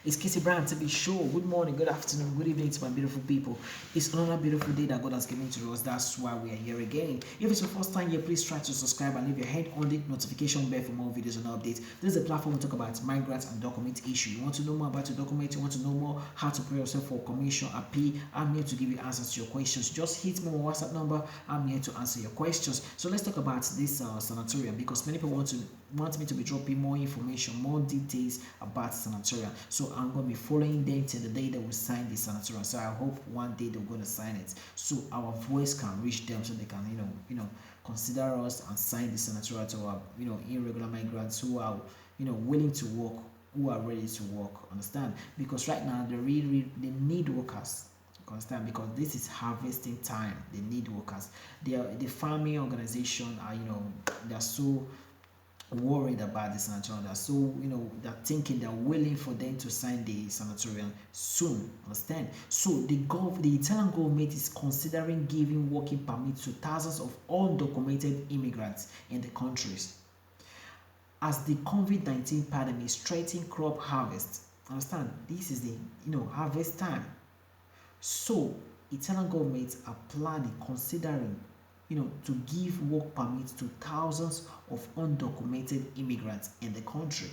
It's Casey Brand to be sure. Good morning, good afternoon, good evening to my beautiful people. It's another beautiful day that God has given to us. That's why we are here again. If it's your first time here, please try to subscribe and leave your hand on the notification bell for more videos and updates. This is a platform we talk about migrants and document issue. You want to know more about your document, you want to know more how to prepare yourself for commission appeal. I'm here to give you answers to your questions. Just hit me on my WhatsApp number. I'm here to answer your questions. So let's talk about this Sanatoria, because many people want me to be dropping more information, more details about Sanatoria. So I'm going to be following them till the day that we sign the Sanatoria. So I hope one day they're going to sign it, so our voice can reach them, so they can consider us and sign the Sanatoria to our irregular migrants who are willing to work, who are ready to work. Understand? Because right now they need workers. Understand? Because this is harvesting time. They need workers. The farming organization are they're so worried about the sanatorium. They're so they're thinking, they're willing for them to sign the sanatorium soon. Understand? So the Italian government is considering giving working permits to thousands of undocumented immigrants in the countries as the COVID-19 pandemic is threatening crop harvest. Understand? This is the harvest time. So Italian government are planning, considering to give work permits to thousands of undocumented immigrants in the country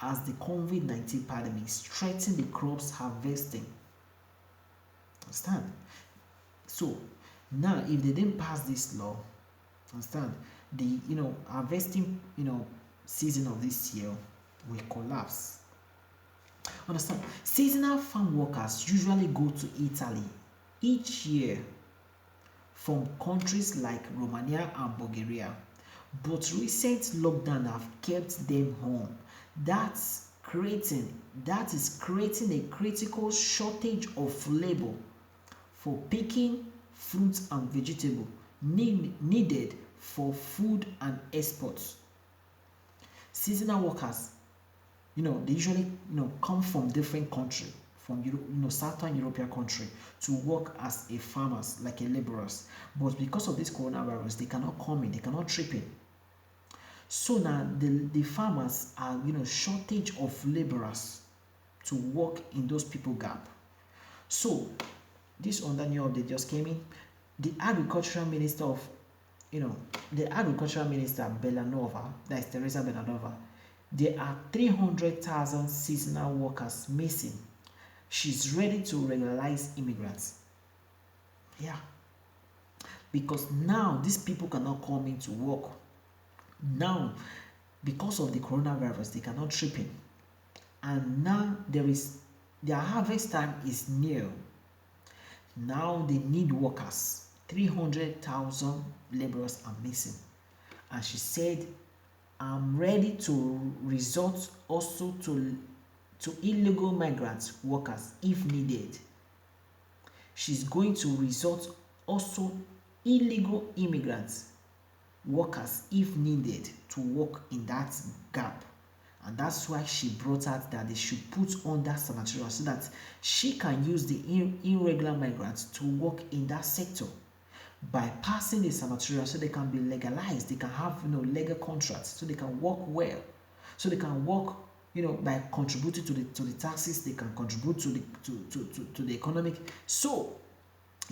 as the COVID-19 pandemic is threatening the crops harvesting. Understand? So now if they didn't pass this law, understand, the harvesting season of this year will collapse. Understand? Seasonal farm workers usually go to Italy each year from countries like Romania and Bulgaria, but recent lockdown have kept them home. That is creating a critical shortage of labor for picking fruits and vegetables needed for food and exports. Seasonal workers, they usually come from different countries, from Southern European country, to work as a farmers, like a laborers. But because of this coronavirus, they cannot come in, they cannot trip in. So now the farmers are shortage of laborers to work in those people gap. So this under new update just came in. The agricultural minister Belanova, that is Teresa Belanova, there are 300,000 seasonal workers missing. She's ready to regularize immigrants. Yeah. Because now these people cannot come in to work. Now, because of the coronavirus, they cannot trip in. And now their harvest time is near. Now they need workers. 300,000 laborers are missing. And she said, I'm ready to resort also to illegal migrant workers if needed. She's going to resort also illegal immigrants workers if needed to work in that gap. And that's why she brought out that they should put on that Sanatoria, so that she can use the irregular migrants to work in that sector by passing the Sanatoria, so they can be legalized, they can have legal contracts, so they can work well, so they can work by contributing to the taxes, they can contribute to the economic. So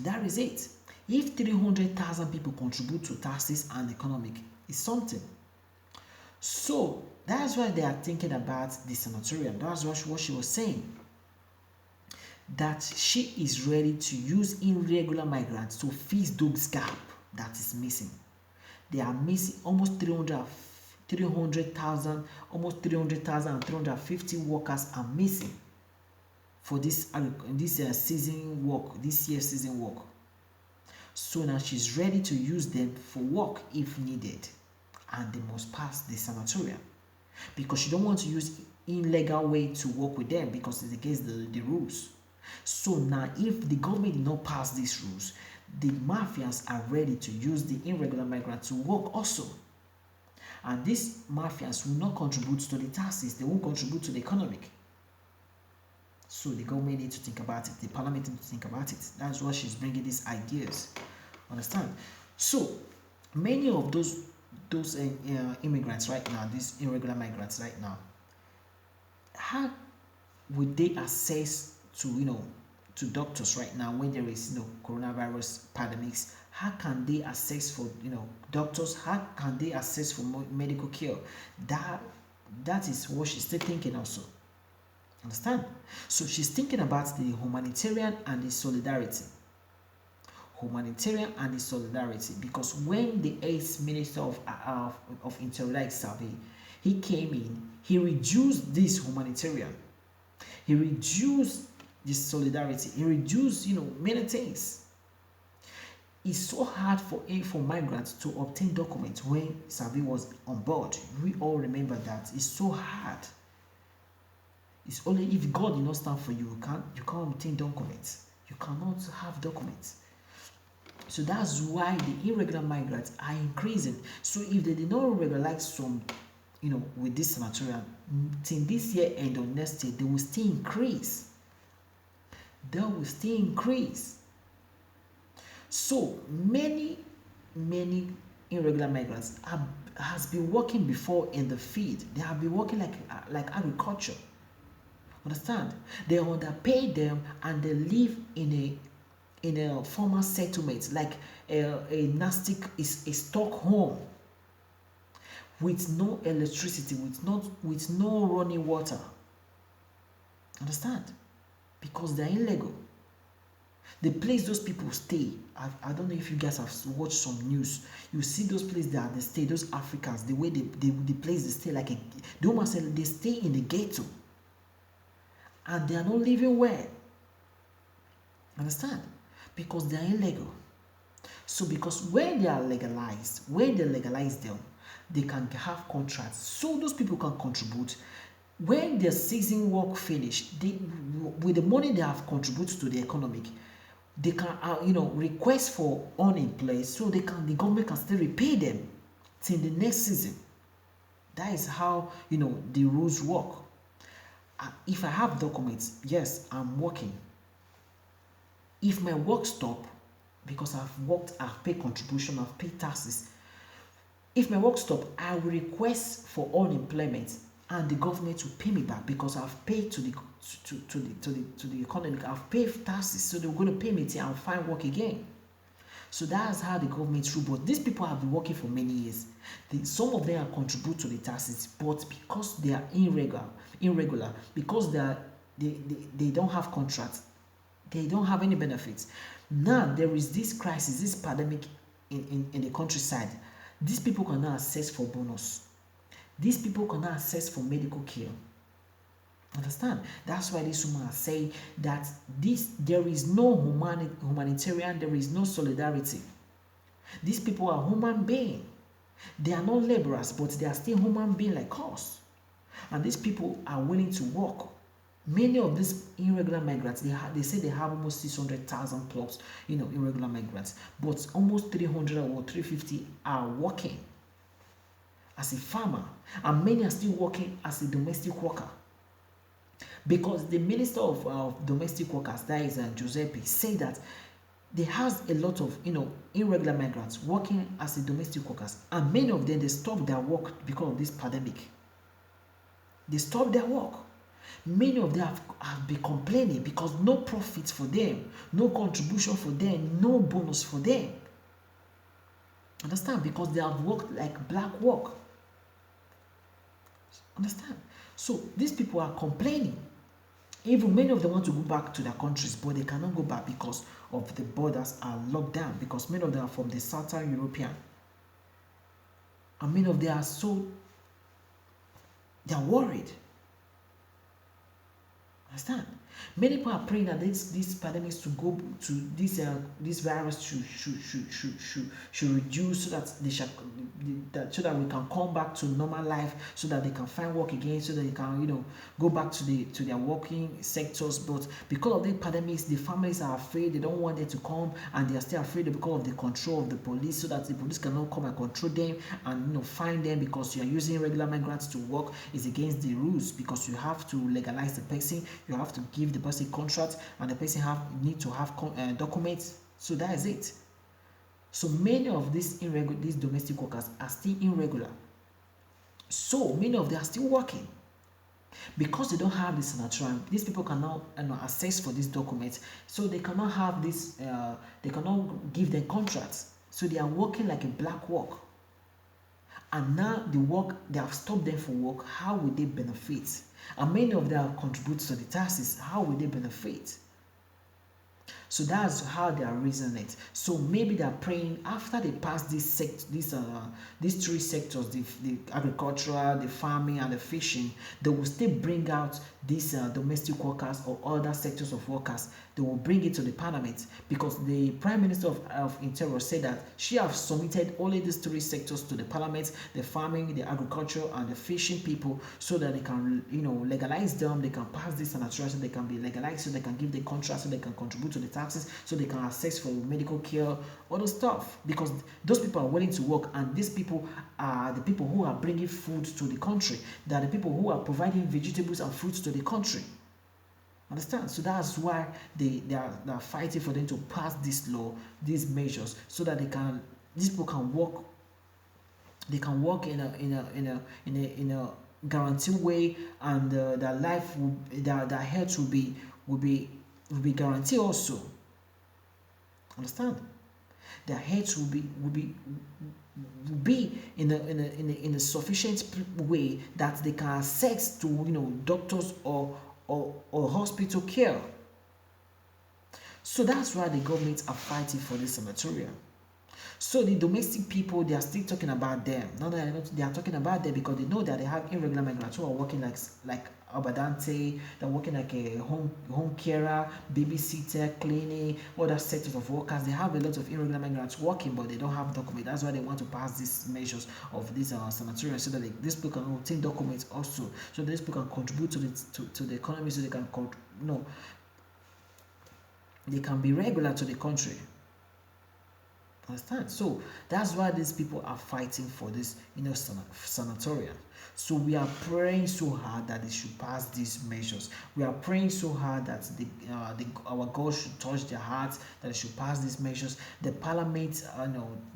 that is it. If 300,000 people contribute to taxes and economic, it's something. So that's why they are thinking about the sanatorium. That's what she was saying, that she is ready to use irregular migrants to fix those gap that is missing. They are missing almost 300,000, almost 300,000 and 350 workers are missing for this season work, this year's season work. So now she's ready to use them for work if needed, and they must pass the sanatorium, because she don't want to use illegal way to work with them, because it's against the rules. So now if the government did not pass these rules, the mafias are ready to use the irregular migrants to work also. And these mafias will not contribute to the taxes, they won't contribute to the economic. So the government needs to think about it, the parliament needs to think about it. That's why she's bringing these ideas. Understand? So many of those immigrants right now, these irregular migrants right now, would they access to to doctors right now when there is coronavirus pandemics? How can they access for doctors? How can they access for medical care? That that is what she's still thinking also. Understand? So she's thinking about the humanitarian and the solidarity. Humanitarian and the solidarity, because when the ex-minister of Interior Survey, he came in, he reduced this humanitarian, he reduced this solidarity, he reduced many things. It's so hard for migrants to obtain documents when Survey was on board. We all remember that. It's so hard. It's only if God did not stand for you, you can't obtain documents. You cannot have documents. So that's why the irregular migrants are increasing. So if they did not regularize some, with this Sanatoria, till this year end or next year, they will still increase. They will still increase. So many irregular migrants has been working before in the field. They have been working like agriculture. Understand? They underpay them and they live in a formal settlement, like a nasty a stock home with no electricity, with no running water. Understand? Because they're illegal. The place those people stay, I don't know if you guys have watched some news. You see those places that they stay, those Africans, the way the place they stay, like they almost say they stay in the ghetto, and they are not living well. Understand? Because they are illegal. So because when they are legalized, when they legalize them, they can have contracts. So those people can contribute. When their season work finish, with the money they have contributed to the economic, they can request for unemployed, so the government can still repay them till the next season. That is how the rules work. If I have documents, yes, I'm working. If my work stop, because I've worked, I've paid contribution, I've paid taxes. If my work stop, I will request for unemployment, and the government will pay me back because I've paid to the economy. I've paid taxes, so they're going to pay me till I'll find work again. So that's how the government rule. But these people have been working for many years. Some of them are contribute to the taxes, but because they are irregular, because they don't have contracts, they don't have any benefits. Now there is this crisis, this pandemic in the countryside. These people cannot access for bonus. These people cannot access for medical care. Understand? That's why these women are saying that there is no humanitarian, there is no solidarity. These people are human beings. They are not laborers, but they are still human beings like us. And these people are willing to work. Many of these irregular migrants, they say they have almost 600,000 plus, irregular migrants, but almost 300 or 350 are working as a farmer, and many are still working as a domestic worker. Because the Minister of Domestic Workers, that is Giuseppe, say that there has a lot of irregular migrants working as a domestic workers, and many of them they stop their work because of this pandemic. They stop their work. Many of them have been complaining because no profit for them, no contribution for them, no bonus for them. Understand? Because they have worked like black work. Understand? So these people are complaining. Even many of them want to go back to their countries, but they cannot go back because of the borders are locked down, because many of them are from the Southern European. And many of them are they're worried. Understand? Many people are praying that this pandemic to go to this virus should reduce, so that so that we can come back to normal life, so that they can find work again, so that they can go back to their working sectors. But because of the pandemics, the families are afraid. They don't want them to come, and they are still afraid because of the control of the police, so that the police cannot come and control them and find them, because you are using regular migrants to work is against the rules, because you have to legalize the person, you have to give the person contract, and the person need to have documents. So that is it. So many of these domestic workers are still irregular. So many of them are still working. Because they don't have this Sanatoria, these people cannot access for these documents, so they cannot have this. They cannot give them contracts, so they are working like a black work. And now the work, they have stopped them from work. How will they benefit? And many of them contribute to the taxes. How will they benefit? So that's how they are reasoning it. So maybe they are praying after they pass these three sectors, the agricultural, the farming, and the fishing, they will still bring out these domestic workers or other sectors of workers. They will bring it to the parliament, because the Prime Minister of Interior said that she has submitted only these three sectors to the parliament: the farming, the agriculture, and the fishing people, so that they can legalize them. They can pass this sanatoria, so they can be legalized, so they can give the contract, so they can contribute to the taxes, so they can access for medical care, all those stuff. Because those people are willing to work, and these people are the people who are bringing food to the country. They are the people who are providing vegetables and fruits to the country. Understand? So that's why they are fighting for them to pass this law, these measures, so that these people can work. They can work in a guaranteed way, and their life their health will be guaranteed also. Understand? Their health will be in a sufficient way that they can access to doctors or hospital care. So that's why the government are fighting for this sanatoria. So the domestic people, they are still talking about them. Now they are talking about them because they know that they have irregular migrants who are working like abadante, they're working like a home carer, babysitter, cleaning, other sectors of workers. They have a lot of irregular migrants working, but they don't have documents. That's why they want to pass these measures of these sanatoria, so that these people can obtain documents also, so these people can contribute to the economy, so they can they can be regular to the country. Understand? So that's why these people are fighting for this sanatoria. So we are praying so hard that they should pass these measures. We are praying so hard that our God should touch their hearts, that they should pass these measures. The parliament,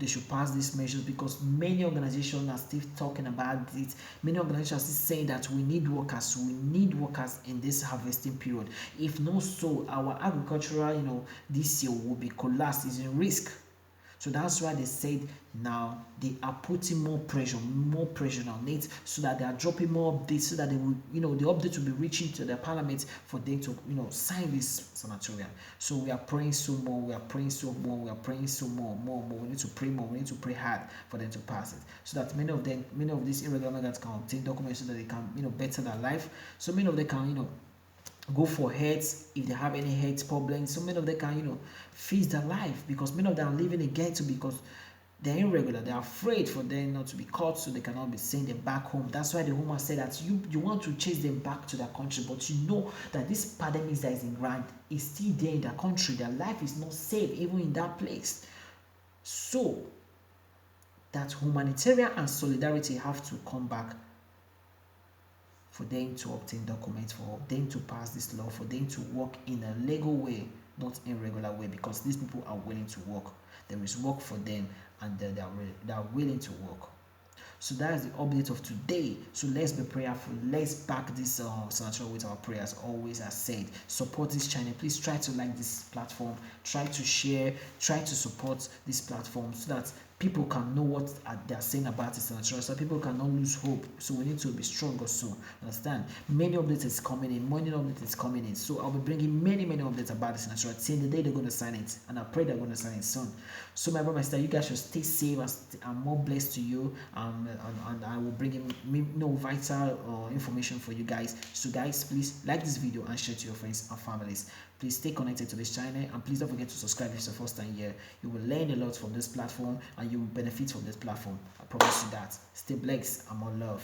they should pass these measures, because many organizations are still talking about it. Many organizations are still saying that we need workers. We need workers in this harvesting period. If not so, our agricultural, this year will be collapsed, is in risk. So that's why they said now they are putting more pressure on it, so that they are dropping more updates, so that they will, the update will be reaching to the parliament for them to, sign this sanatoria. So we are praying so more, we are praying so more, we are praying so more. We need to pray more, we need to pray hard for them to pass it, so that many of these irregular migrants can obtain documents, so that they can, better their life. So many of them can, go for health if they have any health problems. So many of them can, fix their life, because many of them are living in ghetto because they're irregular. They're afraid for them not to be caught, so they cannot be sent them back home. That's why the woman said that you want to chase them back to their country, but you know that this pandemic that is in grand is still there in their country. Their life is not safe even in that place. So that humanitarian and solidarity have to come back for them to obtain documents, for them to pass this law, for them to work in a legal way, not in regular way, because these people are willing to work. There is work for them, and they are willing to work. So that is the update of today. So let's be prayerful. Let's back this sanatoria with our prayers. Always, as said, support this channel. Please try to like this platform, try to share, try to support this platform, so that people can know what they are saying about this sanatoria, so people cannot lose hope. So we need to be strong also. Understand? Many updates is coming in. Many updates is coming in. So I'll be bringing many updates about this sanatoria till the day they're going to sign it, and I pray they're going to sign it soon. So my brother, my sister, you guys should stay safe and more blessed to you. And I will bring in vital information for you guys. So guys, please like this video and share to your friends and families. Please stay connected to this channel, and please don't forget to subscribe if it's your first time here. You will learn a lot from this platform, and you will benefit from this platform. I promise you that. Stay blessed and more love.